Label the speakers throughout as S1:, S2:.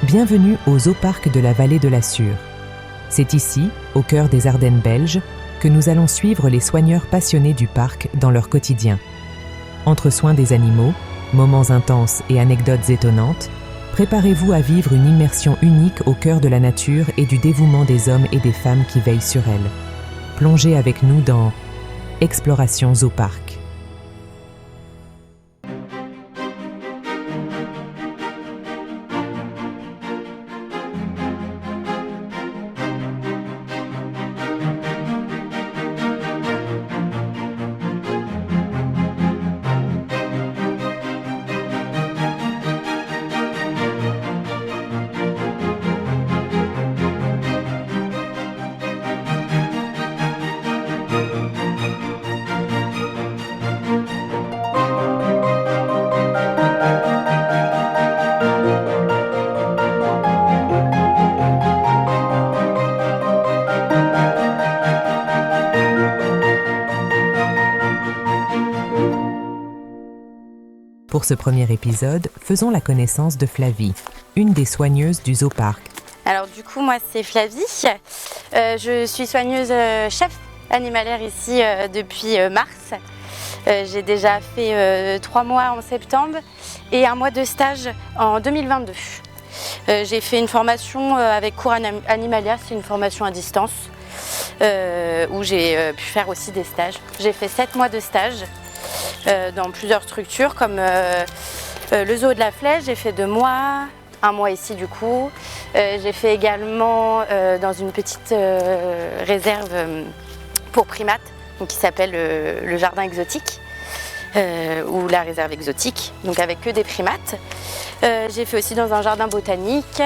S1: Bienvenue au Zooparc de la Vallée de la Sûre. C'est ici, au cœur des Ardennes belges, que nous allons suivre les soigneurs passionnés du parc dans leur quotidien. Entre soins des animaux, moments intenses et anecdotes étonnantes, préparez-vous à vivre une immersion unique au cœur de la nature et du dévouement des hommes et des femmes qui veillent sur elle. Plongez avec nous dans Exploration Zooparc. Pour ce premier épisode, faisons la connaissance de Flavie, une des soigneuses du Zooparc.
S2: Alors du coup, moi c'est Flavie. Je suis soigneuse chef animalière ici depuis mars. J'ai déjà fait 3 mois en septembre et 1 mois de stage en 2022. J'ai fait une formation avec Cours Animalia, c'est une formation à distance où j'ai pu faire aussi des stages. J'ai fait 7 mois de stage dans plusieurs structures comme le zoo de la Flèche, j'ai fait 2 mois, 1 mois ici du coup. J'ai fait également dans une petite réserve pour primates donc, qui s'appelle le jardin exotique ou la réserve exotique, donc avec que des primates. J'ai fait aussi dans un jardin botanique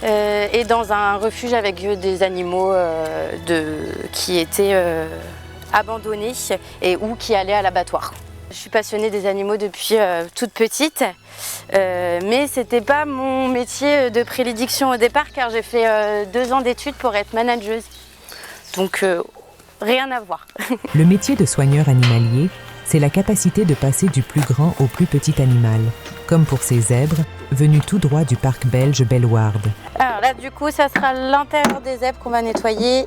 S2: et dans un refuge avec des animaux qui étaient abandonnés et ou qui allaient à l'abattoir. Je suis passionnée des animaux depuis toute petite, mais c'était pas mon métier de prédilection au départ car j'ai fait 2 ans d'études pour être manageuse. Donc rien à voir.
S1: Le métier de soigneur animalier, c'est la capacité de passer du plus grand au plus petit animal, comme pour ces zèbres venus tout droit du parc belge Bellewaerde.
S2: Alors là du coup ça sera l'intérieur des zèbres qu'on va nettoyer.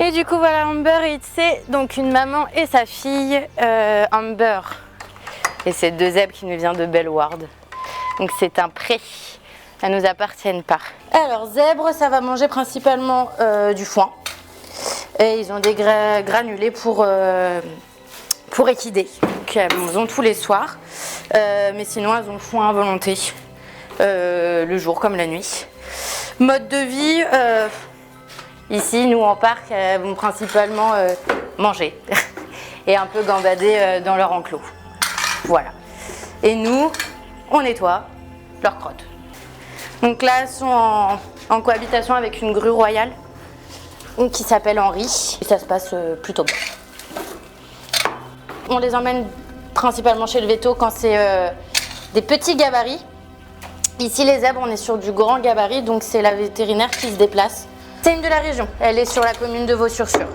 S2: Et du coup voilà Amber et c'est donc une maman et sa fille Amber. Et c'est 2 zèbres qui nous viennent de Bellewaerde. Donc c'est un pré, elles ne nous appartiennent pas. Alors zèbres, ça va manger principalement du foin. Et ils ont des granulés pour équider. Donc elles ont tous les soirs. Mais sinon elles ont le foin à volonté. Le jour comme la nuit. Mode de vie... Ici, nous en parc, elles vont principalement manger et un peu gambader dans leur enclos. Voilà. Et nous, on nettoie leurs crottes. Donc là, elles sont en cohabitation avec une grue royale qui s'appelle Henri. Et ça se passe plutôt bien. On les emmène principalement chez le véto quand c'est des petits gabarits. Ici, les zèbres, on est sur du grand gabarit, donc c'est la vétérinaire qui se déplace. C'est une de la région, elle est sur la commune de Vaux-sur-Sûre.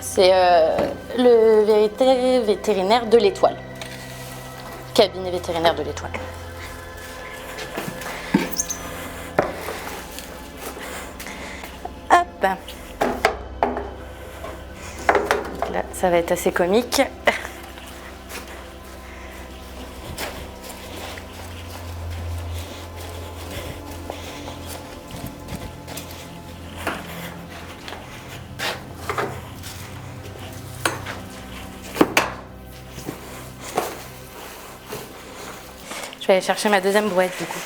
S2: C'est le vétérinaire de l'Étoile. Cabinet vétérinaire de l'Étoile. Hop. Donc là, ça va être assez comique. Je vais aller chercher ma 2e brouette du coup.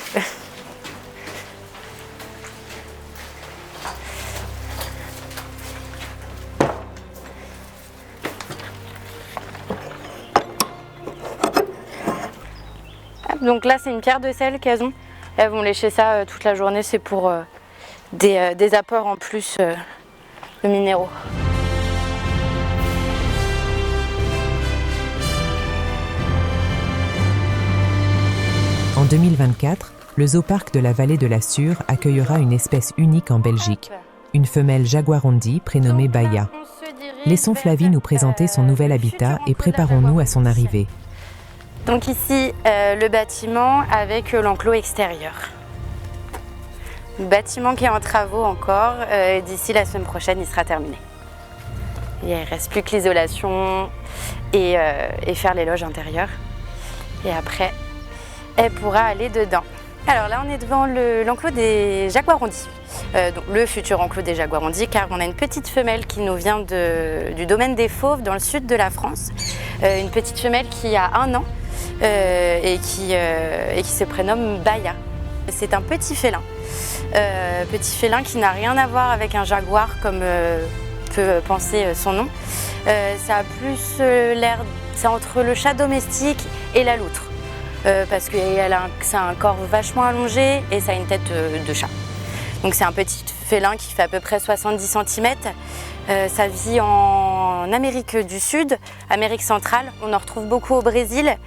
S2: Donc là c'est une pierre de sel qu'elles ont. Elles vont lécher ça toute la journée, c'est pour des apports en plus de minéraux.
S1: En 2024, le Zooparc de la Vallée de la Sûre accueillera une espèce unique en Belgique, une femelle jaguarundi prénommée Baya. Laissons Flavie nous présenter son nouvel habitat et préparons-nous à son arrivée.
S2: Donc ici, le bâtiment avec l'enclos extérieur. Le bâtiment qui est en travaux encore, d'ici la semaine prochaine, il sera terminé. Il ne reste plus que l'isolation et faire les loges intérieures. Et après, elle pourra aller dedans. Alors là, on est devant l'enclos des jaguarondis. Donc le futur enclos des jaguarondis, car on a une petite femelle qui nous vient du domaine des fauves dans le sud de la France. Une petite femelle qui a 1 an et qui se prénomme Baya. C'est un petit félin. Petit félin qui n'a rien à voir avec un jaguar comme peut penser son nom. Ça a plus l'air, c'est entre le chat domestique et la loutre. Parce que ça a un corps vachement allongé et ça a une tête de chat. Donc c'est un petit félin qui fait à peu près 70 cm. Ça vit en Amérique du Sud, Amérique centrale. On en retrouve beaucoup au Brésil.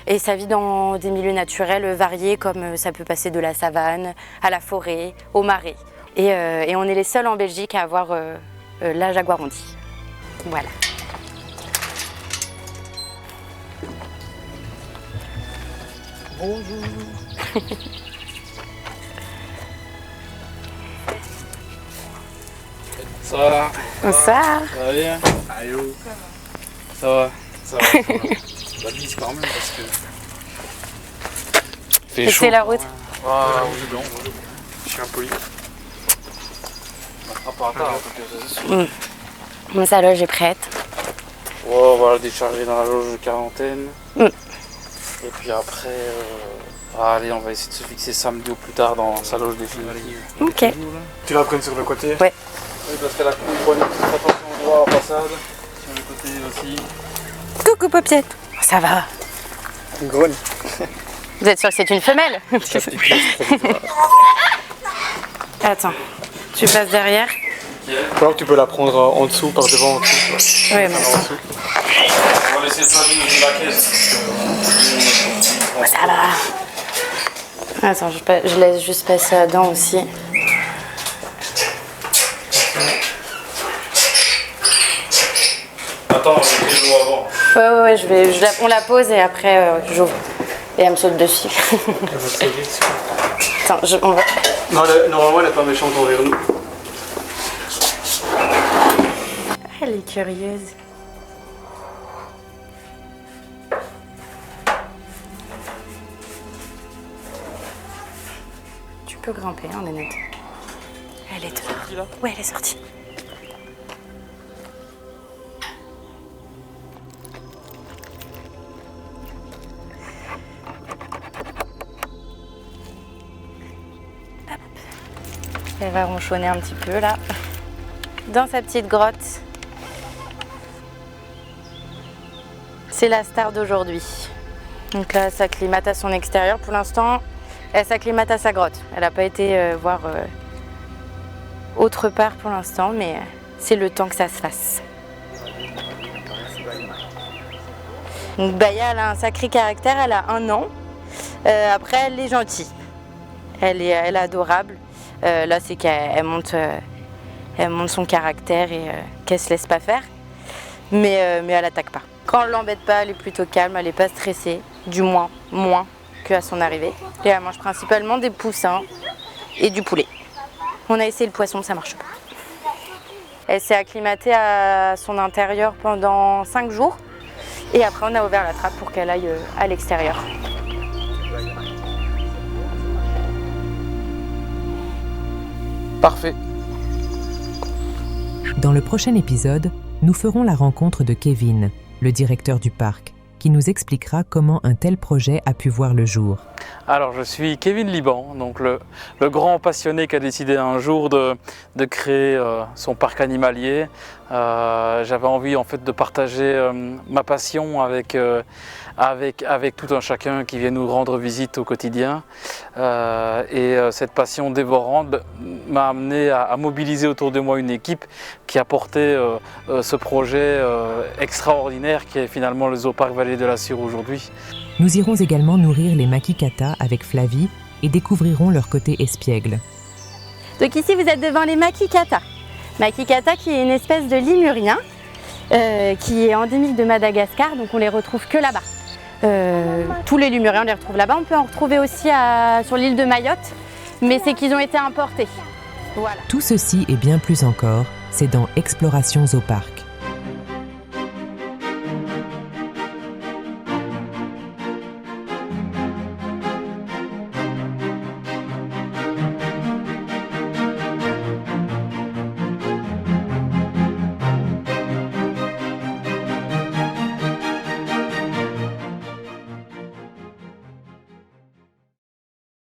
S2: Et ça vit dans des milieux naturels variés, comme ça peut passer de la savane à la forêt, au marais. Et on est les seuls en Belgique à avoir la jaguarondie. Voilà.
S3: Bonjour. Ça va?
S2: Bonsoir.
S3: Ça va bien? Allô. Ça va? Ça va. Pas de mise quand même parce que.
S2: Et c'est la route.
S3: Ah, oui, je suis impoli. On pas en retard, en tout cas,
S2: Bon, sa loge est prête.
S3: on va la décharger dans la loge de quarantaine. Et puis après, allez, on va essayer de se fixer samedi au plus tard dans sa loge définitive.
S2: Ok.
S4: Tu la prennes sur le côté?
S2: Ouais.
S3: Oui, parce qu'elle a une petite attention au droit en façade. Sur le côté aussi.
S2: Coucou Popiette. Ça va.
S4: Une grogne.
S2: Vous êtes sûr que c'est une femelle? Attends, tu passes derrière.
S4: Alors tu peux la prendre en dessous, par devant en dessous.
S2: Oui, mais
S3: On va laisser Flavie ouvrir la caisse.
S2: ça va. Attends, je laisse juste passer là-dedans aussi.
S3: Attends, j'ai pris l'eau avant.
S2: Ouais, on la pose et après j'ouvre. Et elle me saute dessus. Attends, on va...
S4: Non, normalement elle n'est pas méchante envers nous.
S2: Elle est curieuse. Tu peux grimper, hein, Nénette. Elle est dehors. Ouais, elle est sortie. Hop. Elle va ronchonner un petit peu là, dans sa petite grotte. C'est la star d'aujourd'hui. Donc là, elle s'acclimate à son extérieur. Pour l'instant, elle s'acclimate à sa grotte. Elle n'a pas été voir autre part pour l'instant, mais c'est le temps que ça se fasse. Donc Baya, elle a un sacré caractère, elle a 1 an. Après, elle est gentille. Elle est adorable. Là, c'est qu'elle monte son caractère et qu'elle se laisse pas faire. Mais elle attaque pas. Quand on l'embête pas, elle est plutôt calme, elle n'est pas stressée, du moins qu'à son arrivée. Et elle mange principalement des poussins et du poulet. On a essayé le poisson, ça marche pas. Elle s'est acclimatée à son intérieur pendant 5 jours. Et après, on a ouvert la trappe pour qu'elle aille à l'extérieur.
S3: Parfait.
S1: Dans le prochain épisode, nous ferons la rencontre de Kevin, le directeur du parc, qui nous expliquera comment un tel projet a pu voir le jour.
S3: Alors, je suis Kevin Liban, donc le grand passionné qui a décidé un jour de créer son parc animalier. J'avais envie en fait de partager ma passion avec tout un chacun qui vient nous rendre visite au quotidien. Cette passion dévorante m'a amené à mobiliser autour de moi une équipe qui a porté ce projet extraordinaire qui est finalement le Zooparc Vallée de la Sûre aujourd'hui.
S1: Nous irons également nourrir les makikata avec Flavie et découvrirons leur côté espiègle.
S2: Donc ici, vous êtes devant les makikata. Makikata qui est une espèce de lémurien qui est endémique de Madagascar, donc on les retrouve que là-bas. Tous les lumuriens, on les retrouve là-bas. On peut en retrouver aussi sur l'île de Mayotte, mais c'est qu'ils ont été importés. Voilà.
S1: Tout ceci et bien plus encore, c'est dans Exploration Zoo Park.